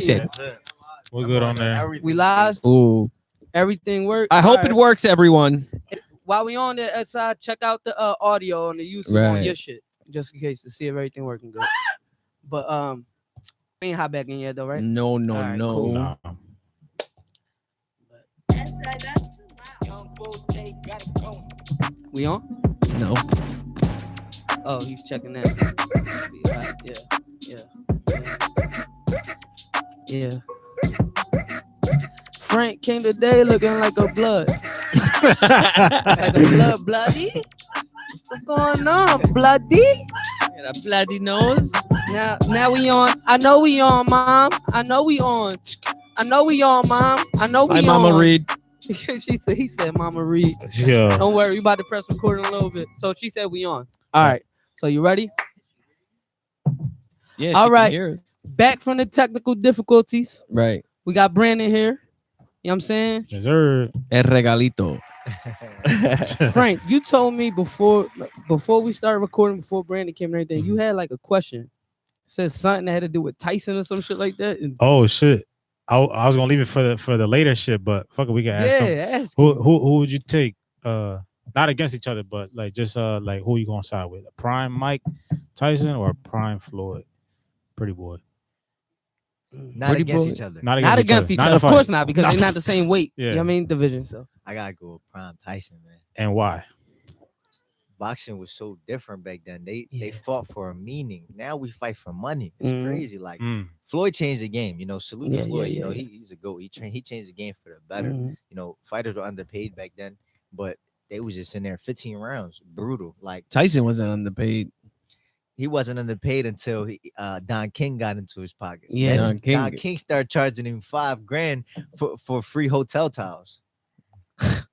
Shit. We're good on there. We live. Ooh. Everything works. I hope it works, everyone. While we on there, side, check out the audio on the YouTube on Right. your shit, just in case to see if everything working good. But we ain't hot back in yet though, right? No, no, All right, no. cool. Nah. We on? No. Oh, he's checking that. Yeah. Frank came today looking like a blood. Like a bloody? What's going on, bloody? A bloody nose. Now we on. I know we on, mom. I know we on, mom. I know we Hi, on. Mama Reed. He said, Mama Reed. Yeah. Don't worry, we about to press record in a little bit. So she said we on. All right. So you ready? Yeah. All she can right. hear us. Back from the technical difficulties. Right. We got Brandon here. You know what I'm saying? Yes, sir. El regalito. Frank, you told me before we started recording, before Brandon came and everything, you had like a question. Said something that had to do with Tyson or some shit like that. And Oh shit. I was gonna leave it for the later shit, but fuck it, we can ask him. ask Who would you take? Not against each other, but like just like who you gonna side with? A prime Mike Tyson or a prime Floyd? Pretty boy. Not Pretty against boy. each other. Not Not against each other. Of course not, because Not they're not the same weight. Yeah. You know what I mean? Division. So I gotta go with Prime Tyson, man. And why? Boxing was so different back then. They Yeah. fought for a meaning. Now we fight for money. It's Mhm. crazy. Like Mm. Floyd changed the game. You know, salute Yeah, to Floyd. yeah, You know, yeah. he's a GOAT. He changed the game for the better. Mhm. You know, fighters were underpaid back then, but they was just in there 15 rounds, brutal. Like Tyson wasn't underpaid. he wasn't underpaid until Don King got into his pockets. Yeah. Then Don King. King started charging him $5,000 for free hotel towels. Mm.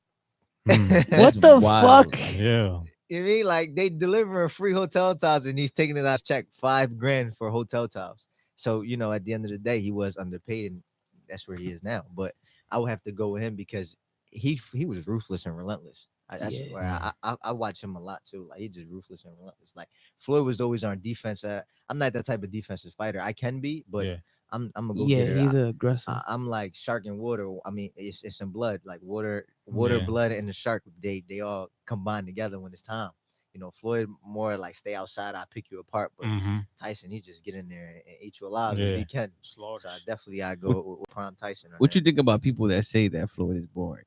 what That's the wild. fuck? Yeah. You mean like they delivering free hotel towels and he's taking it out check $5,000 for hotel towels. So you know, at the end of the day, he was underpaid, and that's where he is now. But I would have to go with him because he was ruthless and relentless. That's Yeah. where I watch him a lot too. Like he just ruthless and relentless. Like Floyd was always on defense. I'm not that type of defensive fighter. I can be, but Yeah. I'm gonna go Yeah, get it. he's an aggressive. I'm like shark and water. I mean, it's in blood. Like water, Yeah. blood, and the shark. They all combine together when it's time. You know, Floyd more like stay outside. I pick you apart. But Mm-hmm. Tyson, he just get in there and eat you alive Yeah. if he can. Slaughter. So I go with Prime Tyson. on What that. you think about people that say that Floyd is boring?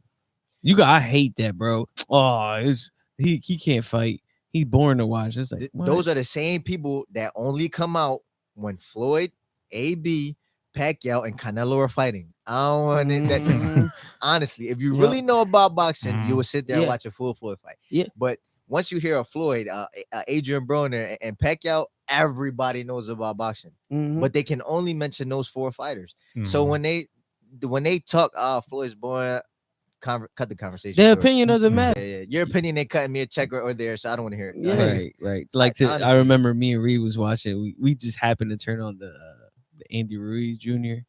I hate that, bro. Oh, he can't fight. He's boring to watch. It's like Those are the same people that only come out when Floyd, AB, Pacquiao, and Canelo are fighting. I don't want it. That Mhm. honestly, if you Yep. really know about boxing, Mhm. you would sit there and Yeah. watch a full Floyd fight. Yeah. But once you hear a Floyd, Adrian Broner, and Pacquiao, everybody knows about boxing. Mhm. But they can only mention those four fighters. So Mhm. when they talk, Floyd's boring, cut the conversation. Their short. opinion doesn't Mhm. matter. Yeah. Your opinion, they cutting me a check or there, so I don't want to hear it. Yeah. right. Like I honestly. remember me and Reed was watching. We just happened to turn on the Andy Ruiz Jr.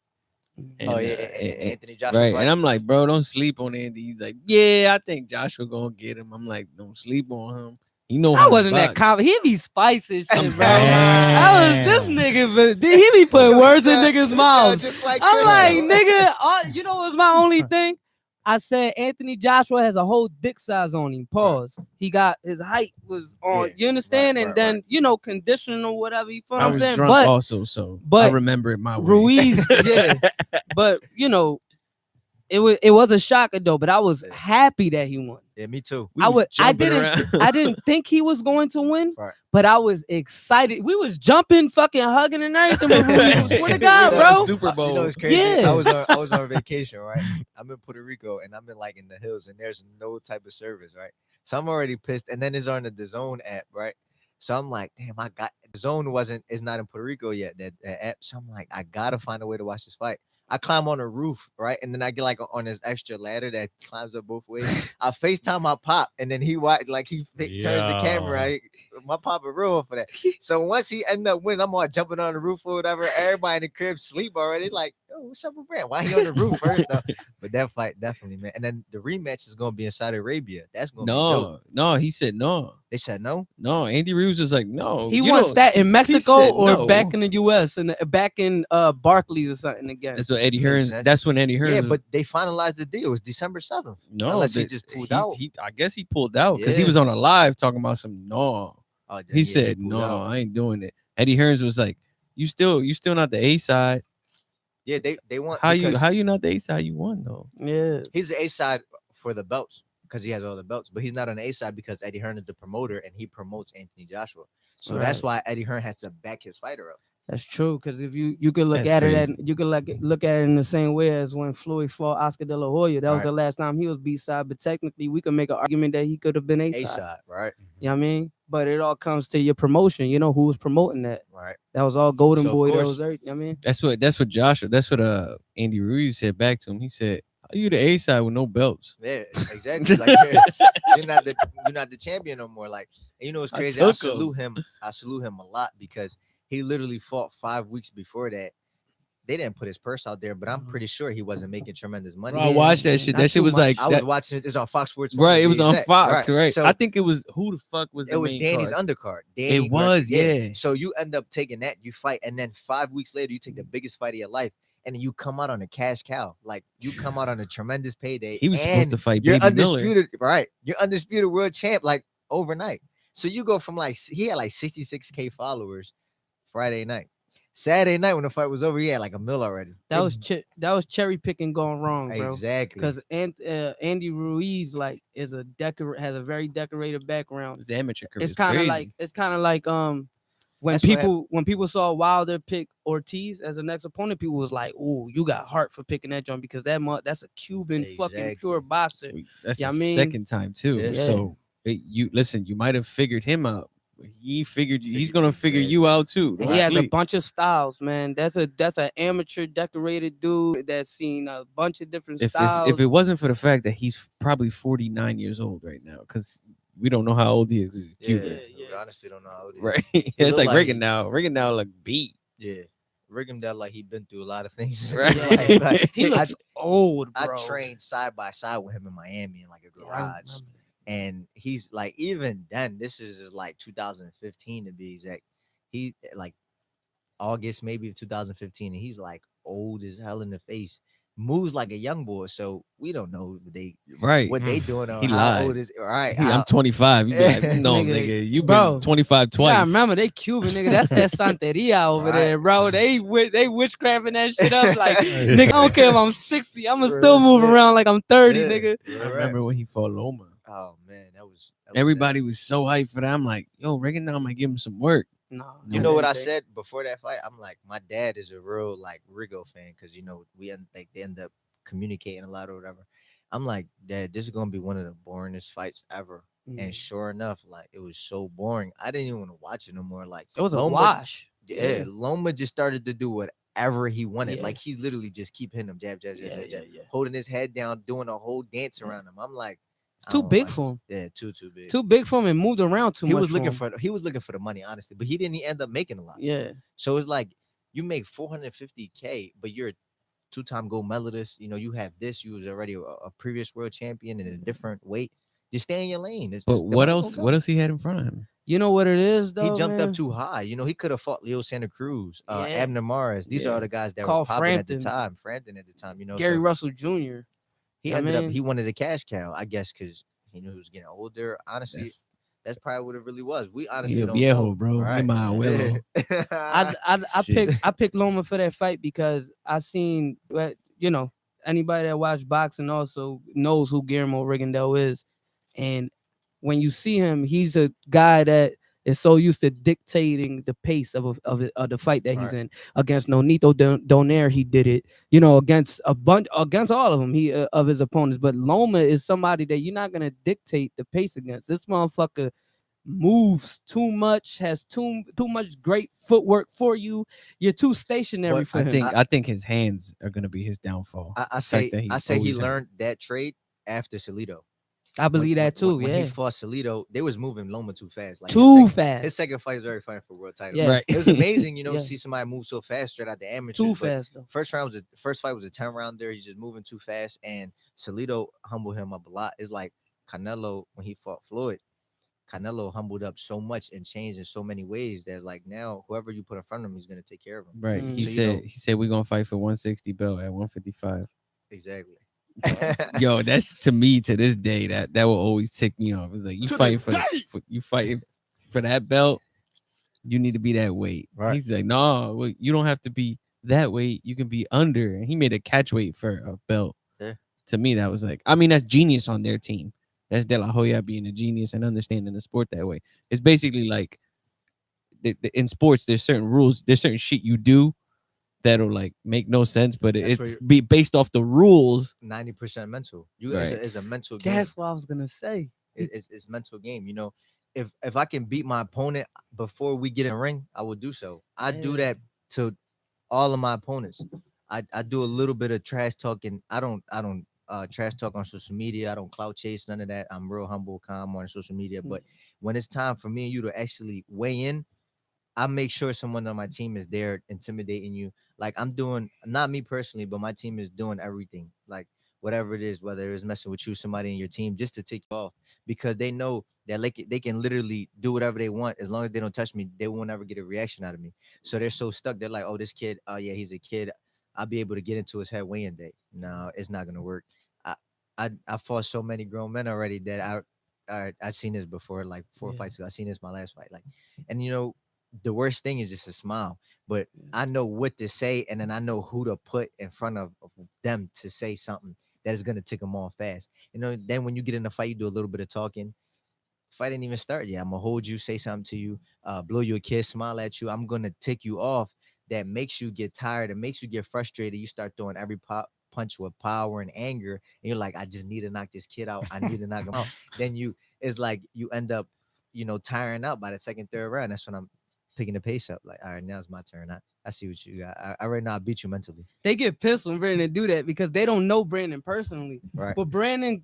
And, Oh yeah, and- Anthony Joshua. right. fight. And I'm like, bro, don't sleep on Andy. He's like, yeah, I think Joshua gonna get him. I'm like, don't sleep on him. He know how I to wasn't that box. confident. He be spicy shit, bro. Damn. I was this nigga, but he be putting Yo, words in son, niggas' you mouths. sound just like I'm Chris. like, nigga, you know what's my only thing? I said Anthony Joshua has a whole dick size on him. Pause. He got his height was on. Yeah, You understand? right, and then right. Conditioning or whatever. You feel what I I'm was saying? drunk But also, so I but remember it my way. Ruiz, yeah. But it was a shocker though. But I was Yeah. happy that he won. Yeah, me too. We was I jumping didn't around. I didn't think he was going to win, Right. but I was excited. We was jumping, fucking hugging and everything. With Ruiz. Swear to God, You know, bro. Super You know, Bowl. it's crazy. Yeah. I was on vacation, right? I'm in Puerto Rico and I'm in like in the hills and there's no type of service, right? So I'm already pissed. And then it's on the DAZN app, right? So I'm like, damn, the zone is not in Puerto Rico yet, that app. So I'm like, I gotta find a way to watch this fight. I climb on a roof, right? And then I get like on this extra ladder that climbs up both ways. I FaceTime my pop, and then he turns the camera. My pop is real for that. So once he ended up winning, I'm all jumping on the roof or whatever. Everybody in the crib sleep already. Like, yo, what's up with Brand? Why he on the roof first though? But that fight definitely, man. And then the rematch is gonna be in Saudi Arabia. That's gonna be dope. No, he said no. They said no. No, Andy Reeves was like, no. He you wants don't- that in Mexico said or no. back in the U.S. and back in Barclays or something again. That's what Eddie Makes Hearns. sense. That's when Eddie Hearns. Yeah, was- but they finalized the deal. It was December 7th. no, unless he that- just pulled he's- out. I guess he pulled out because he Yeah. was on a live talking about some no. Oh, then, He yeah, said pulled no, out. I ain't doing it. Eddie Hearns was like, you still not the A side. Yeah, they want How because you not the A side? You won though. Yeah. he's the A side for the belts because he has all the belts, but he's not on the A side because Eddie Hearn is the promoter and he promotes Anthony Joshua. So that's why Eddie Hearn has to back his fighter up. That's true, because if you could look That's at it, crazy. you could look at it in the same way as when Floyd fought Oscar De La Hoya. That was Right. the last time he was B side, but technically we could make an argument that he could have been A A side. side, right? You know what I mean? But it all comes to your promotion. You know who was promoting that? Right. That was all Golden So, of Boy. That course- was everything. You know what I mean? That's what Joshua. That's what Andy Ruiz said back to him. He said, "How you the A side with no belts?" Yeah, exactly. Like you're not the champion no more. Like, and you know what's I crazy? I took salute him. I salute him a lot because he literally fought 5 weeks before that. They didn't put his purse out there, but I'm pretty sure he wasn't making tremendous money. Bro, I watched that shit. not That shit too was much. like I was that- watching it. It's on Fox Sports. 1 right. to It be was on exact. Fox, right? So I think it was who the fuck was the it was main Danny's card? undercard. Danny was, Murphy, yeah. So you end up taking that, you fight, and then 5 weeks later, you take the biggest fight of your life, and you come out on a cash cow. Like you come out on a tremendous payday. He was supposed and to fight you're Baby Miller. undisputed, right? You're undisputed world champ, like overnight. So you go from like he had like 66K followers Friday night. Saturday night when the fight was over, he had like a mil already. That was cherry picking going wrong, bro. exactly Because Andy Ruiz is has a very decorated background. His amateur career. It's kind of like when That's what when people saw Wilder pick Ortiz as the next opponent, people was like, "Ooh, you got heart for picking that joint because that's a Cuban fucking Exactly. pure boxer." That's Yeah, the I mean- second time too. Yeah. So you listen. You might have figured him out. He figured he's Figured gonna you, figure yeah. you out too. And Don't he has a sleep. bunch of styles, man. That's an amateur decorated dude that's seen a bunch of different styles. If it wasn't for the fact that he's probably 49 years old right now, because we don't know how old he is. 'cause He's yeah, Cuban, we honestly don't know how old he is. right? it's look like like Reagan he- now. Reagan now like beat. Yeah. Rig him down like he been through a lot of things. Right. he looks old, I bro. trained side by side with him in Miami in like a Yeah, I garage. remember. And he's like, even then, this is like 2015 to be exact. He like August maybe of 2015, and he's like old as hell in the face, moves like a young boy. So we don't know Right. what they doing or He how lied. old is right. I'm how- 25. You be like, no, Nigga, nigga, you bro, been 25 twice. Yeah, I remember they Cuban nigga. That's that Santeria over Right. there, bro. They witchcrafting that shit up. Like, nigga, I don't care if I'm 60. I'ma Real still move shit. around like I'm 30, Yeah, nigga. yeah, I right. remember when he fought Loma. Oh man, that was Everybody was so hyped for that. I'm like, yo, Reagan now might give him some work. No, You know what I said before that fight? I'm like, my dad is a real like Rigo fan because you know they end up communicating a lot or whatever. I'm like, Dad, this is gonna be one of the boringest fights ever. Mm. And sure enough, like it was so boring. I didn't even want to watch it no more. Like It was a Loma- wash. Yeah, Loma just started to do whatever he wanted. Yeah. Like he's literally just keep hitting him, jab, jab, jab, Yeah, jab, yeah, jab, yeah. holding his head down, doing a whole dance around him. I'm like, I Too don't big like for this. him. Yeah, too big. Too big for him and moved around too he much. was looking him. for the money, honestly, but he didn't end up making a lot. Yeah. So it's like you make 450K, but you're a two-time gold medalist. You know, you have this. You was already a previous world champion in a different weight. Just stay in your lane. But the what money else? gonna go. What else he had in front of him? You know what it is though. He jumped man? up too high. You know, he could have fought Leo Santa Cruz, Yeah. Abner Mares. These Yeah. are the guys that Carl were popping at the Frampton. time. Frampton at the time, you know. Gary so Russell Jr. he Yeah, ended up. man. He wanted a cash cow, I guess, because he knew he was getting older. Honestly, That's that's probably what it really was. We honestly yeah, don't viejo, know. bro. Right. My abuelo. Shit. I picked Loma for that fight because I seen you know, anybody that watched boxing also knows who Guillermo Rigondeaux is. And when you see him, he's a guy that is so used to dictating the pace of the fight that he's Right. in. Against Nonito Donaire, he did it. You know, against against all of them, of his opponents. But Loma is somebody that you're not gonna dictate the pace against. This motherfucker moves too much, has too much great footwork for you. You're too stationary But for I him. think his hands are gonna be his downfall. I The say fact that he's I say he always had- learned that trade after Salido. I believe that too. When Yeah, he fought Salido, they was moving Loma too fast. Like too his fast. second fight is very fighting for world title. Yeah. Right. It was amazing, you know, Yeah. to see somebody move so fast straight out the amateurs. Too but fast though. first fight was a 10 rounder. He's just moving too fast, and Salido humbled him up a lot. It's like Canelo when he fought Floyd. Canelo humbled up so much and changed in so many ways that like now whoever you put in front of him is gonna take care of him. Right. Mm. He So, you said know- he said we're gonna fight for 160 belt at 155. Exactly. Yo, that's to me to this day that will always tick me off. It's like you To fighting this you fighting for that belt, you need to be that weight. Right. He's like, no, well, you don't have to be that weight. You can be under. And he made a catch weight for a belt. Yeah. To me, that was like, I mean, that's genius on their team. That's De La Hoya being a genius and understanding the sport that way. It's basically like in sports, there's certain rules, there's certain shit you do that'll like make no sense, but That's it where you're- be based off the rules. 90% mental. Right. It's a mental game. That's what I was gonna say. It's mental game. You know, if I can beat my opponent before we get in the ring, I will do so. I do Yeah. that to all of my opponents. I do a little bit of trash talking. I don't trash talk on social media. I don't clout chase, none of that. I'm real humble, calm on social media. Mm. But when it's time for me and you to actually weigh in, I make sure someone on my team is there intimidating you. Like I'm doing, not me personally, but my team is doing everything. Like whatever it is, whether it's messing with you, somebody in your team, just to take you off, because they know that like they can literally do whatever they want as long as they don't touch me. They won't ever get a reaction out of me. So they're so stuck. They're like, oh, this kid, oh yeah, he's a kid. I'll be able to get into his head weighing day. No, it's not gonna work. I I fought so many grown men already that I've seen this before, like 4 Yeah. fights ago. I seen this my last fight, like, and you know the worst thing is just a smile. But I know what to say, and then I know who to put in front of them to say something that's gonna tick them off fast. You know, then when you get in a fight, you do a little bit of talking. Fight ain't even start yet. I'm gonna hold you, say something to you, blow you a kiss, smile at you. I'm gonna tick you off. That makes you get tired. It makes you get frustrated. You start throwing every punch with power and anger, and you're like, I just need to knock this kid out. I need to knock him out. Then it's like you end up, you know, tiring out by the second, third round. That's when I'm picking the pace up. Like, all right, now it's my turn. I see what you got. I right now I beat you mentally. They get pissed when Brandon do that because they don't know Brandon personally. Right. But Brandon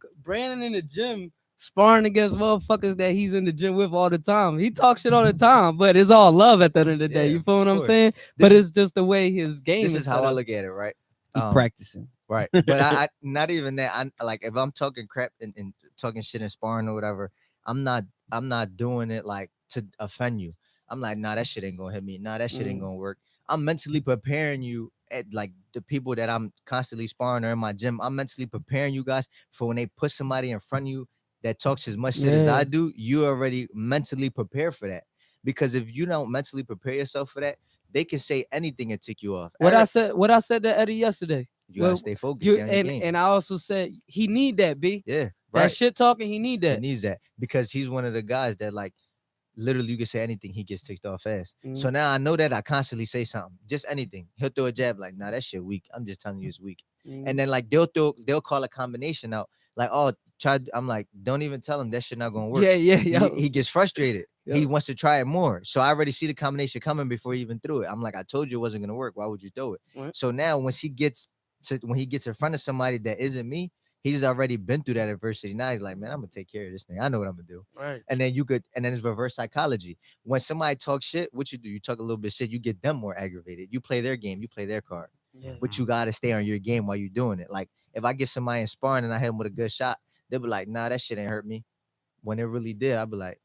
in the gym sparring against motherfuckers that he's in the gym with all the time. He talks shit all the time, but it's all love at the end of the day. Yeah, You feel what of I'm course. saying? This But is- it's just the way his game This is is how set I up. look at it, right? He practicing. Right. But I not even that. I like if I'm talking crap and talking shit and sparring or whatever, I'm not doing it like to offend you. I'm like, nah, that shit ain't gonna hit me. Nah, that shit ain't Mm. gonna work. I'm mentally preparing you at like the people that I'm constantly sparring or in my gym. I'm mentally preparing you guys for when they put somebody in front of you that talks as much shit as I Yeah. do, you already mentally prepared for that. Because if you don't mentally prepare yourself for that, they can say anything and tick you off. What I said to Eddie yesterday. You gotta well, stay focused, You stay on your game. and I also said he need that, B. Yeah, That right. shit talking, he need He that. needs that because he's one of the guys that like literally you can say anything, he gets ticked off fast. So Mhm. now I know that I constantly say something, just anything. He'll throw a jab like, nah, that shit weak. I'm just telling you it's weak. Mhm. And then like they'll call a combination out, like, oh, I'm like, don't even tell him that shit not gonna work. yeah. He gets frustrated. He Yo. wants to try it more. So I already see the combination coming before he even threw it. I'm like, I told you it wasn't gonna work. Why would you throw it? Right. So now when he gets in front of somebody that isn't me, he's already been through that adversity. Now he's like, man, I'm gonna take care of this thing. I know what I'm gonna do. Right. And then it's reverse psychology. When somebody talks shit, what you do? You talk a little bit shit, you get them more aggravated. You play their game, you play their card. Yeah. But you gotta stay on your game while you're doing it. Like if I get somebody in sparring and I hit them with a good shot, they'll be like, nah, that shit ain't hurt me. When it really did, I'll be like,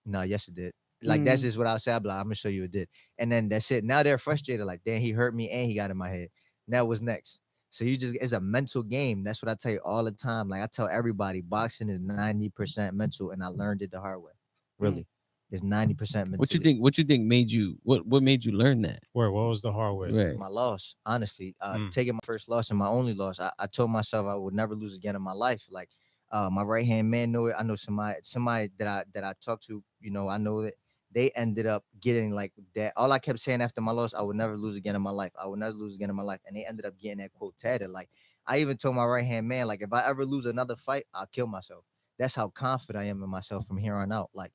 nah, yes, it did. Like that's Mm. just what I'll say. I'll be like, I'm gonna show you it did. And then that's it. Now they're frustrated, like, damn, he hurt me and he got in my head. Now what's next? So it's a mental game. That's what I tell you all the time. Like I tell everybody, boxing is 90% mental, and I learned it the hard way. Really, it's 90% mental. What you think made you what made you learn that? What was the hard way? Right. My loss, honestly, taking my first loss and my only loss, I told myself I would never lose again in my life. Like my right hand man knew it. I know somebody that I talked to, you know, I know that they ended up getting like that. All I kept saying after my loss, I would never lose again in my life. I would never lose again in my life. And they ended up getting that quote tatted. Like I even told my right hand man, like if I ever lose another fight, I'll kill myself. That's how confident I am in myself from here on out. Like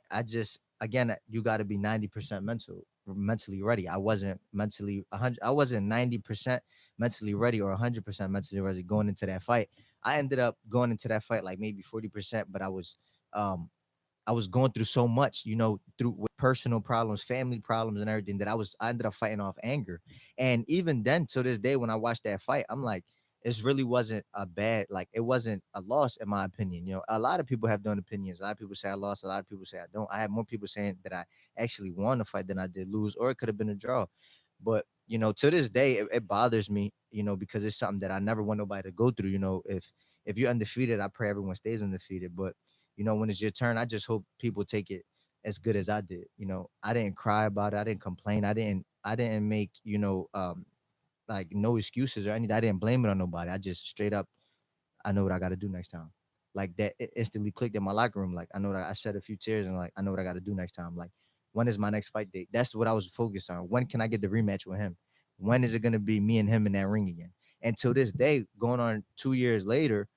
I just again, you got to be 90% mentally ready. I wasn't mentally 100. I wasn't 90% mentally ready or 100% mentally ready going into that fight. I ended up going into that fight like maybe 40%, but um I was going through so much, you know, through with personal problems, family problems, and everything that I ended up fighting off anger. And even then, to this day, when I watched that fight, I'm like, it really wasn't a bad, like it wasn't a loss in my opinion. You know, a lot of people have different opinions. A lot of people say I lost. A lot of people say I don't. I have more people saying that I actually won the fight than I did lose, or it could have been a draw. But you know, to this day, it bothers me, you know, because it's something that I never want nobody to go through. You know, if you're undefeated, I pray everyone stays undefeated. But you know, when it's your turn, I just hope people take it as good as I did. You know, I didn't cry about it. I didn't complain. I didn't make, you know, like no excuses or anything. I didn't blame it on nobody. I just straight up, I know what I got to do next time. Like that, it instantly clicked in my locker room. Like I know that I shed a few tears and like I know what I got to do next time. Like when is my next fight date? That's what I was focused on. When can I get the rematch with him? When is it gonna be me and him in that ring again? And till this day, going on 2 years later,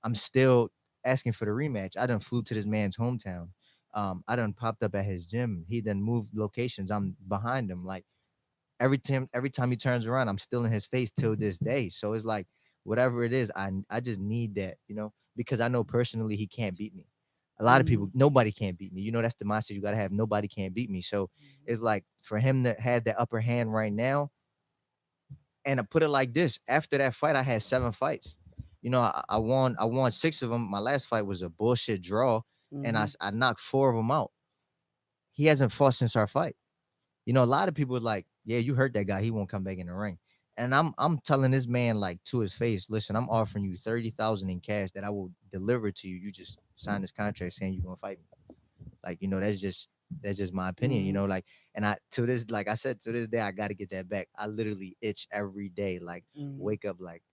I'm still asking for the rematch. I done flew to this man's hometown. I done popped up at his gym. He done moved locations. I'm behind him. Like every time he turns around, I'm still in his face till this day. So it's like whatever it is, I just need that, you know, because I know personally he can't beat me. A lot of people, nobody can't beat me. You know, that's the mindset you gotta have. Nobody can't beat me. So it's like for him to have that upper hand right now, and I put it like this: after that fight, I had 7 fights. You know, I won 6 of them. My last fight was a bullshit draw, and I knocked 4 of them out. He hasn't fought since our fight. You know, a lot of people are like, yeah, you hurt that guy. He won't come back in the ring. And I'm telling this man like to his face, listen, I'm offering you 30,000 in cash that I will deliver to you. You just sign this contract saying you're gonna fight me. Like, you know, that's just my opinion, you know, like, and I to this, like I said, to this day, I gotta get that back. I literally itch every day, like wake up like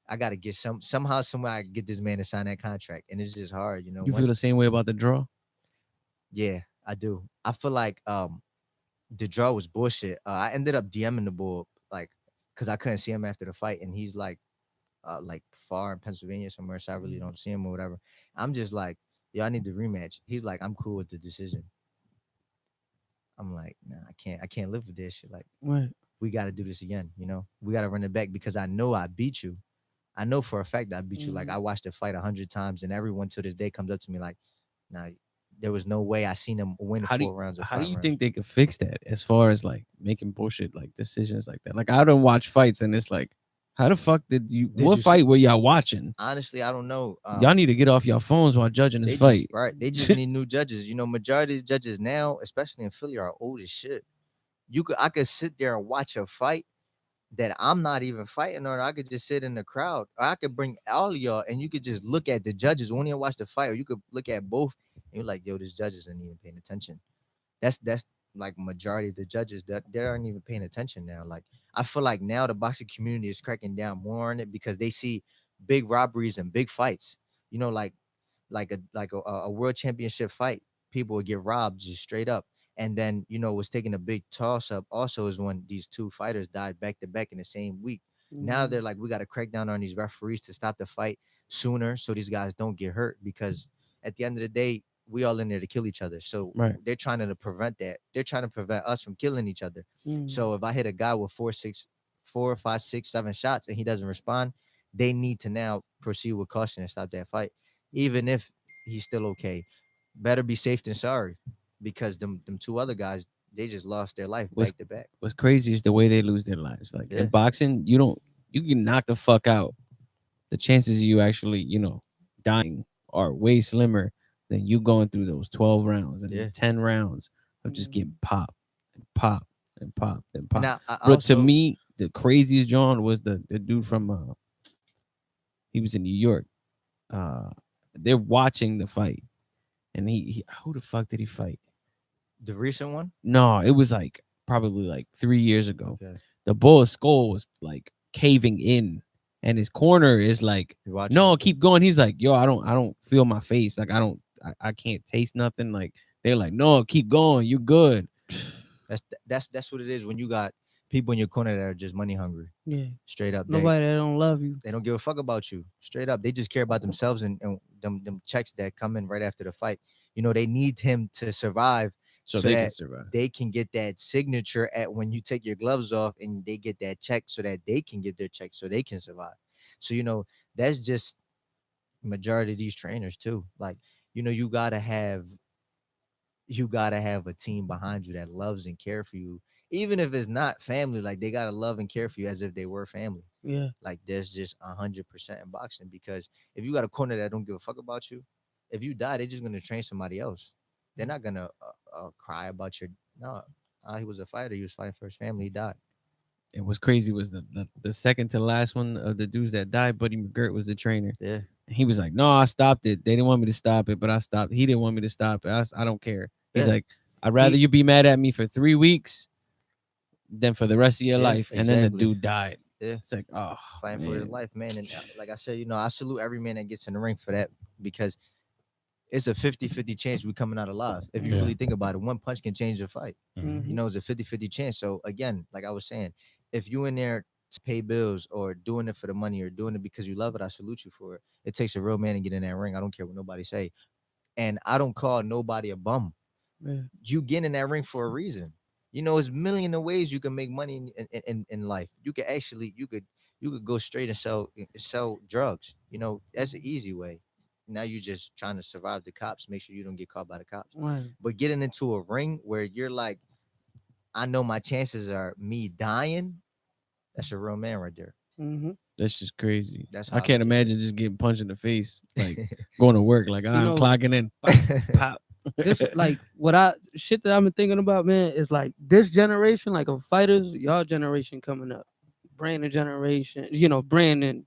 I gotta get somehow, somewhere I get this man to sign that contract. And it's just hard, you know. You feel the same way about the draw? Yeah, I do. I feel like the draw was bullshit. I ended up DMing the bull like because I couldn't see him after the fight, and he's like far in Pennsylvania somewhere, so I really don't see him or whatever. I'm just like, yo, I need the rematch. He's like, I'm cool with the decision. I'm like, nah, I can't live with this shit. Like, Right. we got to do this again. You know, we got to run it back because I know I beat you. I know for a fact that I beat you. Like, I watched the fight 100 times, and everyone to this day comes up to me like, nah, there was no way I seen him win How do 4 rounds or how 5 do you rounds. think they could fix that as far as like making bullshit like decisions like that? Like I don't watch fights and it's like, how the fuck Did what you fight were y'all watching? Honestly, I don't know. Y'all need to get off your phones while judging this They just fight. right. They just need new judges. You know, majority of the judges now, especially in Philly, are old as shit. I could sit there and watch a fight that I'm not even fighting on. I could just sit in the crowd. Or I could bring all of y'all and you could just look at the judges when you watch the fight, or you could look at both and you're like, yo, this judge isn't even paying attention. That's like majority of the judges that they aren't even paying attention now. Like I feel like now the boxing community is cracking down more on it because they see big robberies and big fights. You know, like a world championship fight, people would get robbed just straight up. And then, you know, was taking a big toss up also is when these 2 fighters died back to back in the same week. Now they're like, we got to crack down on these referees to stop the fight sooner so these guys don't get hurt because at the end of the day, we all in there to kill each other. So Right. they're trying to prevent that. They're trying to prevent us from killing each other. So if I hit a guy with 4, 5, 6, 7 shots and he doesn't respond, they need to now proceed with caution and stop that fight, even if he's still okay. Better be safe than sorry, because them 2 other guys, they just lost their life What's back to back. what's crazy is the way they lose their lives. Like Yeah. in boxing, you can knock the fuck out. The chances of you actually, dying are way slimmer than you going through those 12 rounds and Yeah. 10 rounds of just getting pop and pop and pop and pop. And I But to also, me, the craziest John was the dude from he was in New York. Uh they're watching the fight. And he who the fuck did he fight? the recent one. No, it was like probably like 3 years ago. Okay. The bull's skull was like caving in, and his corner is like, You watching no, it? keep going. He's like, yo, I don't feel my face. Like I can't taste nothing. Like they're like, no, keep going. You good. That's what it is when you got people in your corner that are just money hungry. Yeah. Straight up. Nobody that don't love you. They don't give a fuck about you. Straight up. They just care about themselves and them checks that come in right after the fight. You know, they need him to survive So so they can that survive. they can get that signature at when you take your gloves off and they get that check so that they can get their check so they can survive. So, you know, that's just majority of these trainers too. Like, you gotta have a team behind you that loves and care for you, even if it's not family. Like, they gotta love and care for you as if they were family. Yeah. Like, there's just 100% in boxing, because if you got a corner that don't give a fuck about you, if you die, they're just gonna train somebody else. They're not gonna cry about your no. He was a fighter. He was fighting for his family. He died. And what's crazy was the second to last one of the dudes that died. Buddy McGirt was the trainer. Yeah. And he was like, "No, I stopped it. They didn't want me to stop it, but I stopped. He didn't want me to stop it. I don't care." He's Yeah. like, "I'd rather He- you be mad at me for 3 weeks than for the rest of your Yeah, life." And then the exactly. dude died. Yeah. It's like, oh, Fighting for his man. life, man. And like I said, I salute every man that gets in the ring for that, because it's a 50-50 chance we coming out alive. If you Yeah. really think about it, one punch can change a fight. Mhm. It's a 50-50 chance. So again, like I was saying, if you in there to pay bills or doing it for the money or doing it because you love it, I salute you for it. It takes a real man to get in that ring. I don't care what nobody say. And I don't call nobody a bum. Yeah. You get in that ring for a reason. There's a million of ways you can make money in life. You could go straight and sell drugs. That's an easy way. Now you're just trying to survive the cops, make sure you don't get caught by the cops. Right. But getting into a ring where you're like, I know my chances are me dying, that's a real man right there. Mm-hmm. That's just crazy. That's how I I can't look at it. imagine just getting punched in the face, like going to work, like I'm know, clocking in, pop. This like shit that I've been thinking about, man, is like this generation, like of fighters, y'all generation coming up. Brandon generation, Brandon,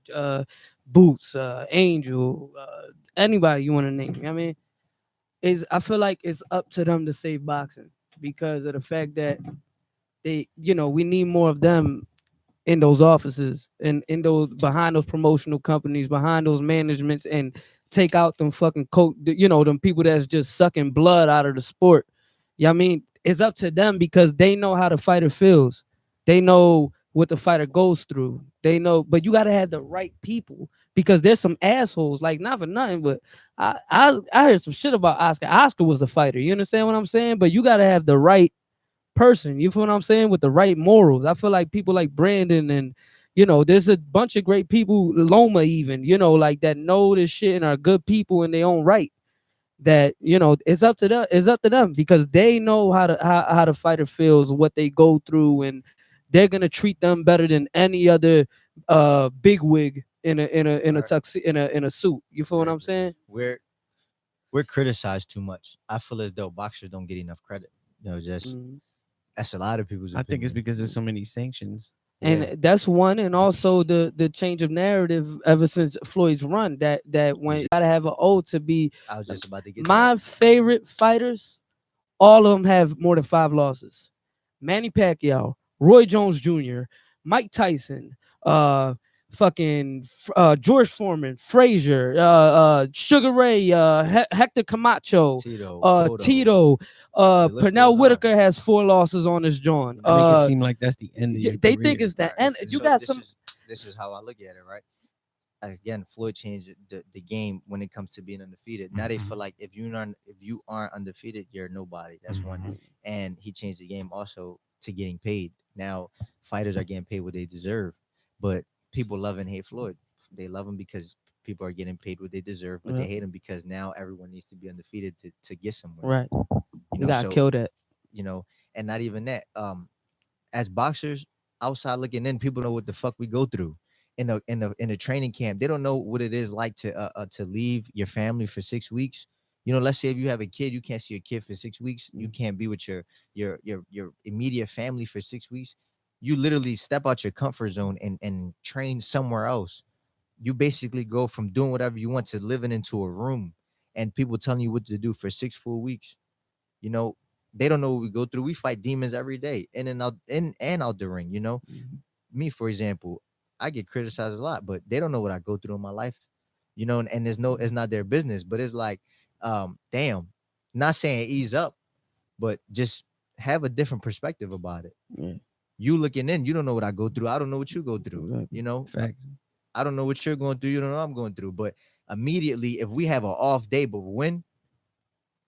Boots, Angel, anybody you want to name. I mean, I feel like it's up to them to save boxing because of the fact that we need more of them in those offices and in those behind those promotional companies, behind those managements, and take out them fucking them people that's just sucking blood out of the sport. Yeah, I mean, it's up to them because they know how the fighter feels. They know what the fighter goes through. They know, but you got to have the right people because there's some assholes. Like, not for nothing, but I heard some shit about Oscar. Oscar was a fighter. You understand what I'm saying? But you got to have the right person. You feel what I'm saying? With the right morals. I feel like people like Brandon and there's a bunch of great people, Loma even, like that know this shit and are good people in their own right. That it's up to them. It's up to them because they know how the fighter feels, what they go through, and they're gonna treat them better than any other big wig in a Right. tux in a suit. You feel what I'm Exactly. saying? We're criticized too much. I feel as though boxers don't get enough credit. Just Mhm. that's a lot of people's I think it's opinion. because there's so many sanctions. And Yeah. that's one, and also the change of narrative ever since Floyd's run. That when you gotta have an O to be I was just about to get to my that. favorite fighters. All of them have more than 5 losses. Manny Pacquiao, Roy Jones Jr., Mike Tyson, George Foreman, Frazier, Sugar Ray, Hector Camacho, Tito, Tito, The list Pernell goes on. Whitaker has 4 losses on his joint. Make it seem like that's the end of Yeah, your they career. think it's that. Right, And this is- you so got this some. This is how I look at it, right? Again, Floyd changed the game when it comes to being undefeated. Now they feel like if you aren't undefeated, you're nobody. That's one. And he changed the game also to getting paid. Now fighters are getting paid what they deserve, but people love and hate Floyd. They love him because people are getting paid what they deserve, but Yeah. they hate him because now everyone needs to be undefeated to get somewhere. Right. You We know, gotta so kill that. and not even that. As boxers, outside looking in, people know what the fuck we go through in a training camp. They don't know what it is like to leave your family for 6 weeks. Let's say if you have a kid, you can't see your kid for 6 weeks. You can't be with your immediate family for 6 weeks. You literally step out your comfort zone and train somewhere else. You basically go from doing whatever you want to living into a room and people telling you what to do for 6 full weeks. You know, they don't know what we go through. We fight demons every day, in and out the ring. Me, for example, I get criticized a lot, but they don't know what I go through in my life. And it's not their business. But it's like, damn, not saying ease up, but just have a different perspective about it. Yeah. You looking in, you don't know what I go through. I don't know what you go through. Exactly. Fact. I don't know what you're going through. You don't know what I'm going through. But immediately, if we have an off day but win,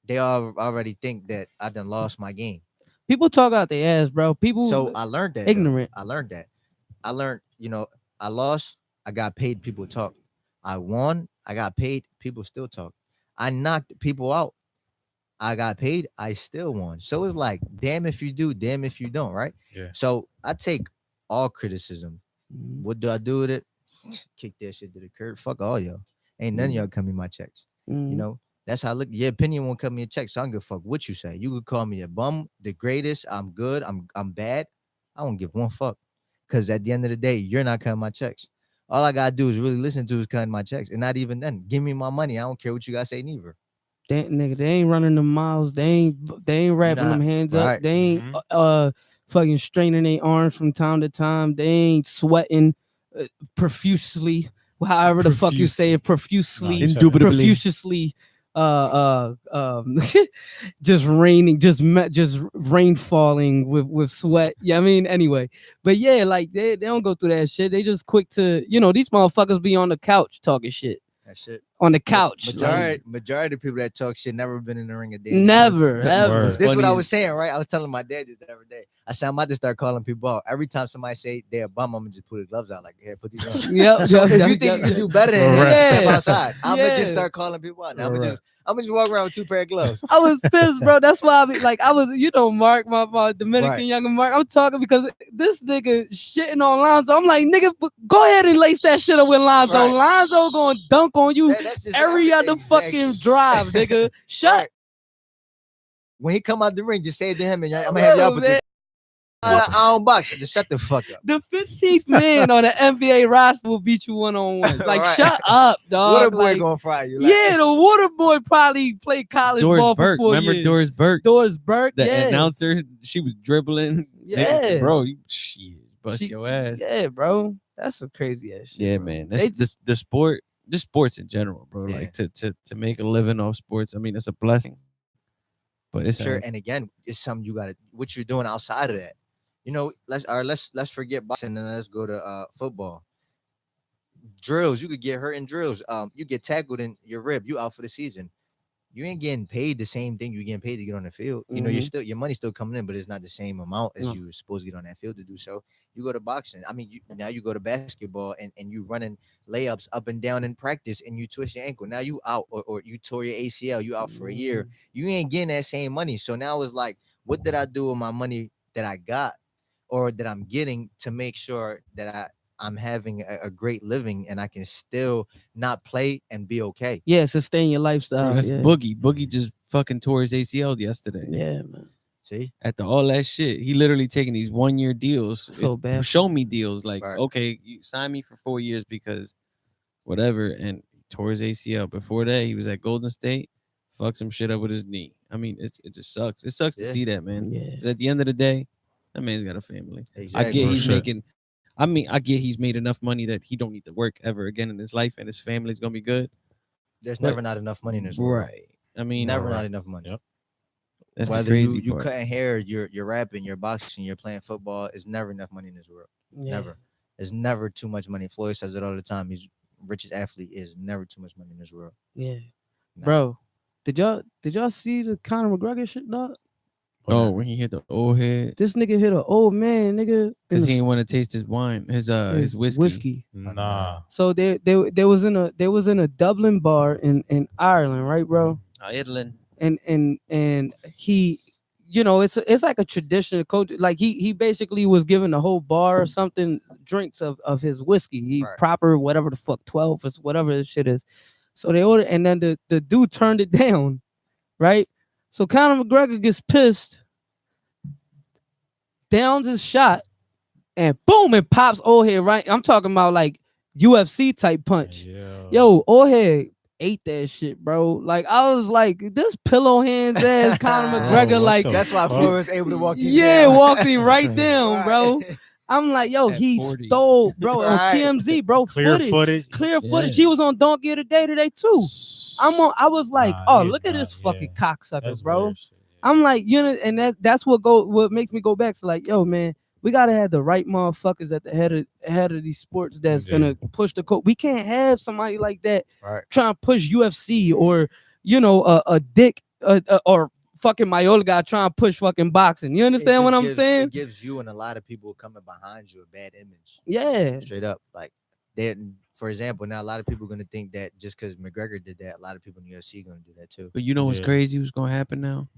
they already think that I done lost my game. People talk out their ass, bro. People So I learned that. though. ignorant. I learned that. I learned, I lost. I got paid. People talk. I won. I got paid. People still talk. I knocked people out. I got paid. I still won. So it's like, damn if you do, damn if you don't, right? Yeah. So I take all criticism. Mhm. What do I do with it? Kick that shit to the curb. Fuck all y'all. Ain't none of y'all come me my checks. You Mhm. know, that's how I look. Your opinion won't come me a check. So I don't give a fuck what you say. You could call me a bum, the greatest. I'm good. I'm bad. I don't give one fuck. Cause at the end of the day, you're not cutting my checks. All I gotta do is really listen to is cutting my checks. And not even then. Give me my money. I don't care what you guys say neither. Nigga, they ain't running them miles. They ain't wrapping not- them hands right. up. They ain't Mhm. fucking straining their arms from time to time. They ain't sweating profusely. However the fuck you say it, profusely, you said it. Indubitably. profusely. Just raining, just rain falling with sweat. Yeah, I mean, anyway, but yeah, like they don't go through that shit. They just quick to, these motherfuckers be on the couch talking shit That shit. on the couch. Majority of people that talk shit never been in the ring a day. Never, That- ever. Word. This is what I Funny was saying, right? I was telling my dad this the other day. I said I'm about to start calling people out. Every time somebody say they're a bum, I'm gonna just put the gloves out. Like, here, put these on. Yep. So yep, if yep, you think yep, you can yep. do better than him, Correct. step Yeah. outside. I'm gonna just Yeah. start calling people out. Now, Correct. I'm gonna just walk around with 2 pair of gloves. I was pissed, bro. That's why I be like, Mark, my Dominican Right. younger Mark. I'm talking because this nigga shitting on Lonzo. I'm like, nigga, go ahead and lace that shit up with Lonzo. Right. Lonzo gonna dunk on you That's just every other everything, fucking exactly. drive, nigga. Shut Right. When he come out the ring, just say it to him, and I'm gonna have y'all put man. this. I don't box. Just shut the fuck up. The 15th man on the NBA roster will beat you one-on-one. Like, Right. shut up, dog. What a boy Like, gonna fry you? Like, yeah, the water boy probably played college Doris ball Burke. for 4 Remember years. Doris Burke? Doris Burke, The yeah. announcer, she was dribbling. Yeah. Bro, you shit, bust She- your ass. Yeah, bro. That's some crazy ass shit. Yeah, bro. man. They That's the sport, just sports in general, bro. Yeah. Like to make a living off sports. I mean, it's a blessing. But it's sure. And again, it's something you gotta. What you're doing outside of that. You know, let's forget boxing and let's go to football. Drills, you could get hurt in drills. You get tackled in your rib, you out for the season. You ain't getting paid the same thing you're getting paid to get on the field. You know, your money's still coming in, but it's not the same amount as No. you were supposed to get on that field to do so. You go to boxing. I mean, now you go to basketball and you running layups up and down in practice and you twist your ankle. Now you out or you tore your ACL, you out for a year. You ain't getting that same money. So now it's like, what did I do with my money that I got or that I'm getting to make sure that I'm having a great living and I can still not play and be okay. Yeah, sustain your lifestyle. bro, that's yeah. Boogie. Boogie just fucking tore his ACL yesterday. Yeah, man. See? After all that shit, he literally taking these 1-year deals. So It's bad. Show me deals. Like, Right. okay, you sign me for 4 years because whatever. And he tore his ACL. Before that, he was at Golden State, fucked some shit up with his knee. I mean, it just sucks. It sucks to Yeah. see that, man. Yeah. 'Cause at the end of the day, that man's got a family. I Exactly. get Real he's shit. making. I get he's made enough money that he don't need to work ever again in his life, and his family's gonna be good. There's But- never not enough money in this world. Right. I mean, Never Right. not enough money. Yep. that's the Whether crazy you part. cutting hair, you're rapping, you're boxing, you're playing football, is never enough money in this world. Yeah. Never. There's never too much money. Floyd says it all the time. He's richest athlete is never too much money in this world. Yeah. Never. Bro, did y'all see the Conor McGregor shit, dog? Oh, when he hit the old head, This nigga hit an old man, nigga, in because the he didn't want to taste his wine, his his whiskey. Nah. So they was in a Dublin bar in Ireland, right, bro? Ireland. And he, it's like a traditional culture. Like he basically was given the whole bar or something drinks of his whiskey. He Right. proper whatever the fuck 12 is whatever this shit is. So they ordered, and then the dude turned it down, right? So Conor McGregor gets pissed, downs his shot, and boom, it pops old head right. I'm talking about like UFC type punch. Yeah. Yo, old head ate that shit, bro. Like I was like, this pillow hands ass Conor Bro, McGregor, what like the That's why fuck? Floyd was able to walk in. yeah, walked him right down, bro. Right. I'm like, yo, At he 40. stole, bro, on Right. TMZ, bro. Clear footage. Clear footage. Yeah. He was on Donkey of the Day today too. I was like, Nah, oh, he look at not, this fucking yeah. cocksucker, That's bro. weird shit, yeah. I'm like, and that's what makes me go back. So like, yo, man, we gotta have the right motherfuckers at the head of these sports that's Yeah. gonna push the code. We can't have somebody like that Right. trying to push UFC or a dick or fucking Mayola guy trying to push fucking boxing. You It understand what just I'm gives- saying? It gives you and a lot of people coming behind you a bad image. Yeah. Straight up. Like they for example, now a lot of people are gonna think that just because McGregor did that, a lot of people in the UFC gonna do that too. But you know what's Yeah. crazy? What's gonna happen now?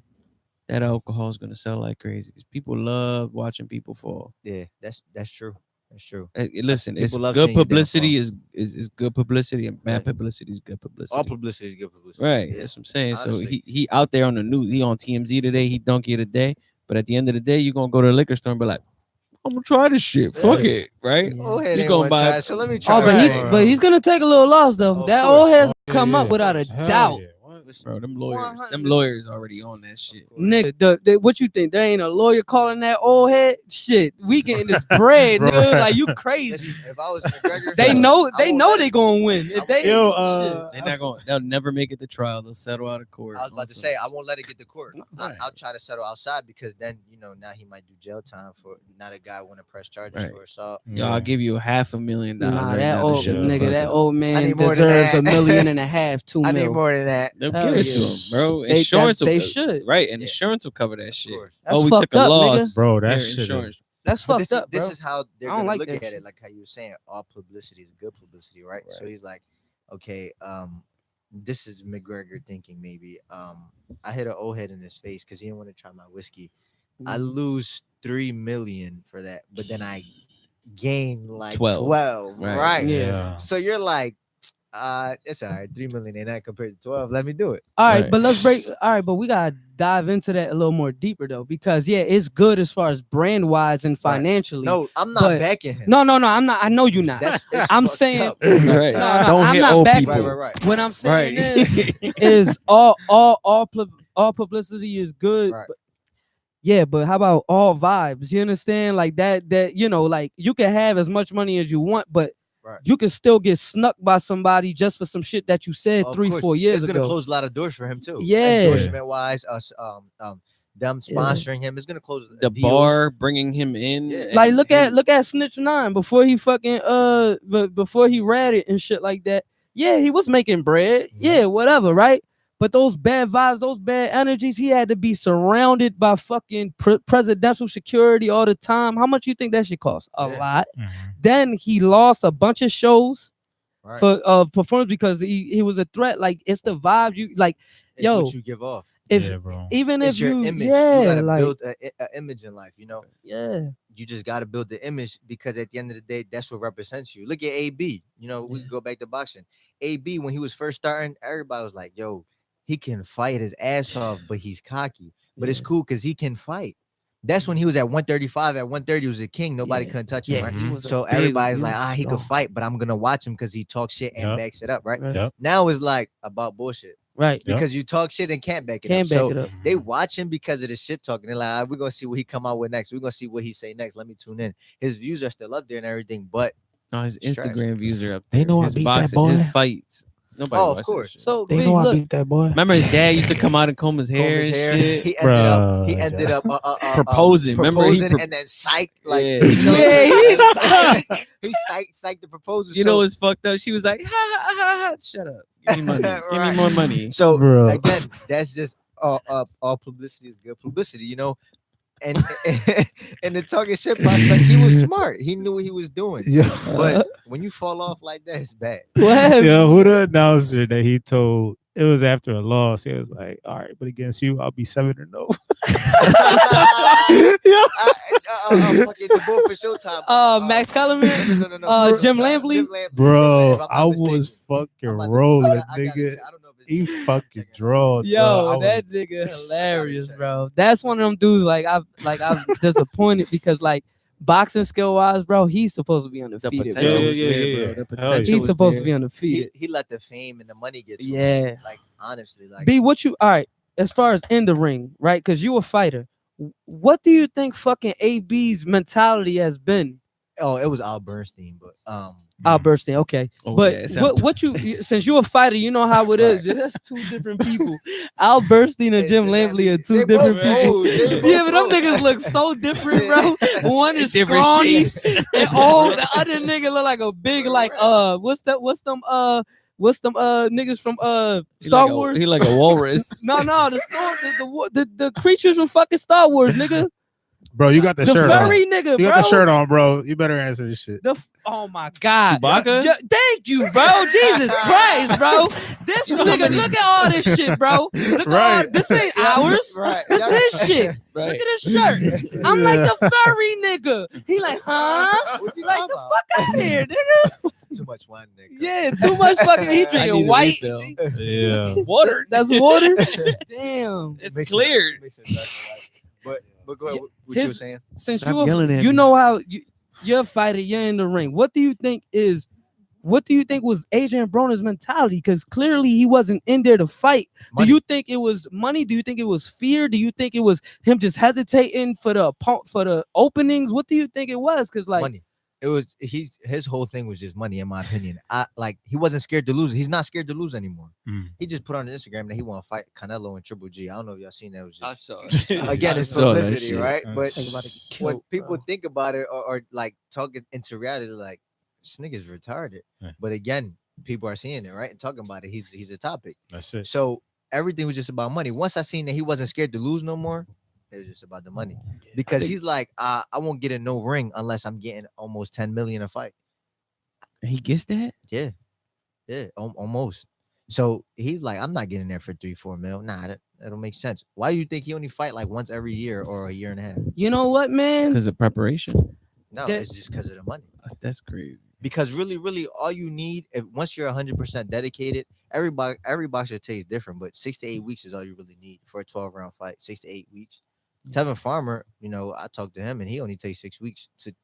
That alcohol is gonna sell like crazy because people love watching people fall. Yeah, that's true. That's true. Listen, it's People love good seeing your publicity is good publicity, and bad Right. publicity is good publicity. All publicity is good publicity. Right, Yeah. that's what I'm saying. Honestly. So he out there on the news. He on TMZ today. He donkey of the day. But at the end of the day, you're gonna go to the liquor store and be like, I'm gonna try this shit. Fuck Yeah. it, right? Yeah. Old head You ain't gonna one buy- try, so let me try. Oh, but Right. he's gonna take a little loss though. Of That course. old head's Yeah, come up yeah. without a Hell doubt. yeah. What? Bro, them lawyers, 100. them lawyers already on that shit. Nigga, what you think? There ain't a lawyer calling that old head? Shit, we getting this bread, Bro. nigga. Like you crazy. Listen, if I was McGregor, They I know won't they let- gonna win. If they Yo, They're not going. They'll never make it to trial. They'll settle out of court. I was about to say I won't let it get to court. Right. I'll try to settle outside because then now he might do jail time for not a guy want to press charges Right. for assault. Yo, I'll give you $500,000. Nah, right that now to old shut the nigga, fuck that up. old man need more than deserves that. $1.5 million, 2 I need mil. more than that. They'll Hell give it yeah. to him, bro. They- Insurance. they will, should. right, and Yeah. insurance will cover that Of shit. course. That's Oh, we fucked took a up, loss, nigga. Bro, that Their shit is- insurance. That's But fucked up, this bro. is how they're I don't gonna like look that at shit. it, like how you were saying, all publicity is good publicity, right? So Right. he's like, okay, this is McGregor thinking maybe. I hit an old head in his face because he didn't want to try my whiskey. I Mm. lose 3 million for that, but then I gain like 12. 12. Right. Right. Yeah. So you're like, it's all right, 3 million ain't that compared to 12. Let me do it. All right, Right. but let's break. All right, but we gotta dive into that a little more deeper though, because yeah, it's good as far as brand wise and Right. financially. No, I'm not But- backing him. no, I'm not. I know you not. That's it's I'm fucked saying- up. Right. No, Don't I'm hit not old backing- people. Right. What I'm saying Right. is all publicity is good. Right. But, yeah, but how about all vibes? You understand? Like that like you can have as much money as you want, but Right. you can still get snuck by somebody just for some shit that you said Of 3-4 course. years It's gonna ago. close a lot of doors for him too. Yeah. Endorsement wise, us them Yeah. sponsoring him is gonna close The deals. bar bringing him in. Yeah. Like and- look and- at Snitch 9 before he fucking before he ratted and shit like that. Yeah, he was making bread. Mhm. Yeah, whatever, right? But those bad vibes, those bad energies, he had to be surrounded by fucking presidential security all the time. How much you think that should cost? A Yeah. lot. Mhm. Then he lost a bunch of shows Right. for performance because he was a threat. Like it's the vibe you like. It's yo, what you give off. If Yeah, bro. even It's if your you image. yeah, You gotta like build an image in life. yeah. You just gotta build the image because at the end of the day, that's what represents you. Look at AB. We Yeah. can go back to boxing. AB when he was first starting, everybody was like, "Yo, he can fight his ass off, but he's cocky. But it's Yeah. cool because he can fight." That's when he was at 135. At 130, he was a king. Nobody Yeah. couldn't touch him, Yeah, right? he was a So big- everybody's he like, was he could strong. fight, but I'm gonna watch him because he talks shit and Yup. backs it up, right? Right. Yep. Now it's like about bullshit Right. Yep. because you talk shit and can't back it Can't up. back So it up. they watch him because of the shit talking. They're like, we're gonna see what he come out with next. We're gonna see what he say next. Let me tune in. His views are still up there and everything, but No, his It's trash. Instagram views are up They there. know I his beat that boxing, boy. his fights. Nobody Oh, of watches that course. shit. So They Big, know I look, beat that boy. Remember his dad used to come out and comb his comb hair his and hair. shit. He ended Bruh, up Proposing. Remember he proposing pro- and then psyched like Yeah. Yeah, he psyched the proposal. You so, know what's fucked up? She was like, ha ha ha ha. Shut up. Give me money. Give me Right. more money. so Bruh. again, that's just all publicity is good publicity, And and the talking shit prospect, he was smart. He knew what he was doing. Yeah. But when you fall off like that, it's bad. what happened? Yo, who the announcer that he told it was after a loss? He was like, "All right, but against you, I'll be 7-0." Yeah. Fucking the bull for Showtime. Max Kellerman? No. Jim Lampley? Bro, if I'm not I was mistaken. fucking I'm about to- rolling, I got it. nigga. I don't know if it's- He check fucking it out. drawed. Yo, that nigga hilarious, check. bro. That's one of them dudes. I'm disappointed because like boxing skill wise, bro, he's supposed to be The undefeated. potential Bro. was Yeah, there, yeah, bro. yeah. The Hell potential yeah. He's was supposed to there. be undefeated. He let the fame and the money get to him. Yeah. Like honestly, like B, what you all right? As far as in the ring, right? Because you a fighter. What do you think fucking AB's mentality has been? it was Al Bernstein, but Al Bernstein, okay. Oh, But yeah, it sound- what you since you're a fighter, you know how it is. That's two different people. Al Bernstein and Jim Lampley are two they both different people. old. They both Yeah, but them old. niggas look so different, bro. One is Different scrawny shapes. and old. The other nigga look like a big like what's them niggas from He Star like a- Wars? He like a walrus. No, the creatures from fucking Star Wars, nigga. Bro, you got the The shirt on. furry nigga, You bro. got the shirt on, bro. You better answer this shit. Oh my God. Chewbacca? Thank you, bro. Jesus Christ, bro. This nigga, look at all this shit, bro. Look at all Right. this ain't Yeah, ours. right. This his shit. Right. Look at his shirt. I'm like the furry nigga. He like, huh? What you Like talking the about? fuck out of here, nigga. Too much wine, nigga. Yeah, too much fucking. He I need drinking a white. refill. Yeah. Water. That's water. Damn. It's Mix it- clear. mix it dark and light. But go ahead. What you were His- saying? Since Stop yelling at you me. know how you're a fighter, you're in the ring. What do you think was Adrian Broner's mentality? Because clearly he wasn't in there to fight. Money. Do you think it was money? Do you think it was fear? Do you think it was him just hesitating for the openings? What do you think it was? Because like, money. It was his whole thing was just money, in my opinion. He wasn't scared to lose. He's not scared to lose anymore. Mm. He just put on Instagram that he want to fight Canelo and Triple G. I don't know if y'all seen that. It was just saw again, I it's saw that publicity, shit. right? But think about it, get when killed, people bro. think about it or like talk it into reality, like this nigga's retarded. Yeah. But again, people are seeing it, right? And talking about it. He's a topic. That's it. So everything was just about money. Once I seen that he wasn't scared to lose no more, it was just about the money. Because he's like, I won't get in no ring unless I'm getting almost 10 million a fight. He gets that? Yeah, almost. So he's like, I'm not getting there for 3-4 mil. Nah, that don't make sense. Why do you think he only fight like once every year or a year and a half? you know what, man? Because of preparation. No, That- it's just because of the money. That's crazy. Because really, all you need, once you're 100% dedicated, every boxer tastes different, but 6 to 8 weeks is all you really need for a 12-round fight. 6 to 8 weeks. Tevin Farmer, I talked to him and he only takes 6 weeks to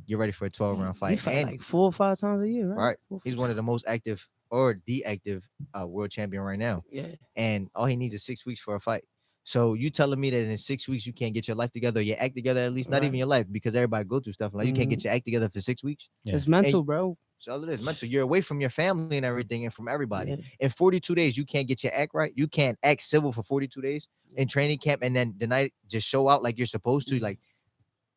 get ready for a 12-round He fight. fight And like 4 or 5 times a year, right? Right. 4 or he's 5 one of the most active or the active world champion right now. Yeah. And all he needs is 6 weeks for a fight. So you telling me that in 6 weeks you can't get your life together, or your act together at least, not Right. even your life, because everybody go through stuff. Like you can't get your act together for 6 weeks. Yeah. It's mental, bro. So all it is mental. You're away from your family and everything and from everybody. Yeah. In 42 days, you can't get your act right. You can't act civil for 42 days in training camp, and then the night just show out like you're supposed to. Like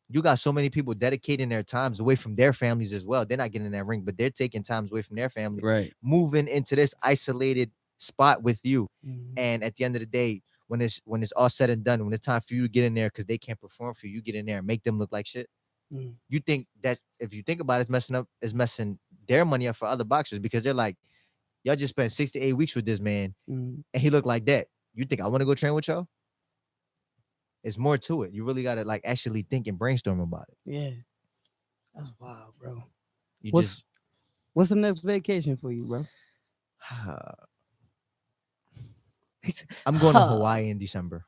you got so many people dedicating their times away from their families as well. They're not getting in that ring, but they're taking times away from their family, Right. moving into this isolated spot with you. Mhm. And at the end of the day, when it's all said and done, when it's time for you to get in there because they can't perform for you, you get in there and make them look like shit. Mm. You think that if you think about it, it's messing their money up for other boxers because they're like, y'all just spent 6 to 8 weeks with this man Mhm. and he looked like that. You think I want to go train with y'all? It's more to it. You really gotta like actually think and brainstorm about it. Yeah. That's wild, bro. You What's the next vacation for you, bro? I'm going to Huh. Hawaii in December.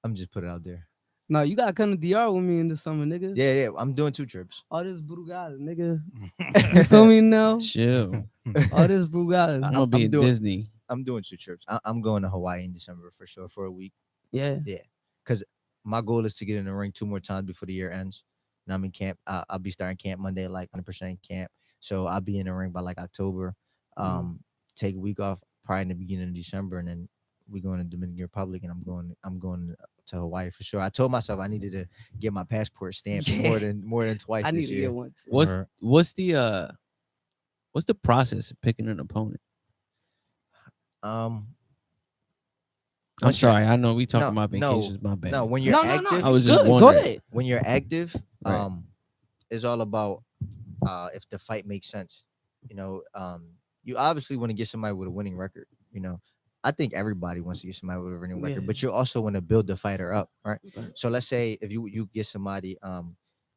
I'm just put it out there. No, you gotta come to DR with me in the summer, nigga. Yeah. I'm doing 2 trips. All this Brugada, nigga. You feel me now? Chill. All this Brugada. I'm gonna be I'm in doing- Disney. I'm doing 2 trips. I'm going to Hawaii in December for sure for a week. Yeah. My goal is to get in the ring 2 more times before the year ends. And I'm in camp. I'll be starting camp Monday, like 100% camp. So I'll be in the ring by like October. Take a week off probably in the beginning of December, and then we going to Dominican Republic, and I'm going to Hawaii for sure. I told myself I needed to get my passport stamped Yeah. more than twice I need this to year. get one too. Word. What's the process of picking an opponent? Um, I'm Once you're- sorry. I know we talking no, about no, vacations. My bad. no, when you're active, I was just Good, go wondering. ahead. when you're active, Right. it's all about if the fight makes sense. You obviously want to get somebody with a winning record. I think everybody wants to get somebody with a winning record, Yeah. but you also want to build the fighter up, right? Right. So let's say if you get somebody,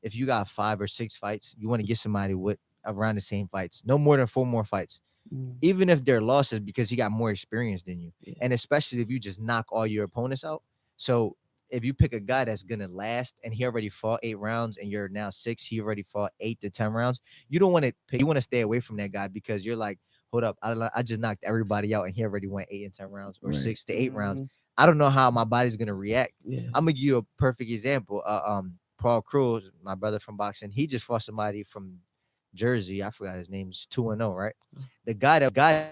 if you got 5 or 6 fights, you want to get somebody with around the same fights, no more than 4 more fights, Mm. even if they're losses because he got more experience than you, Yeah. and especially if you just knock all your opponents out. So if you pick a guy that's gonna last and he already fought 8 rounds and you're now 6, he already fought 8 to 10 rounds. You don't want to pick. You want to stay away from that guy because you're like, hold up, I just knocked everybody out and he already went 8 and 10 rounds or Right. 6 to 8 rounds. Mhm. I don't know how my body's gonna react. Yeah. I'm gonna give you a perfect example. Paul Cruz, my brother from boxing, he just fought somebody from Jersey. I forgot his name. It's 2-0, right? The guy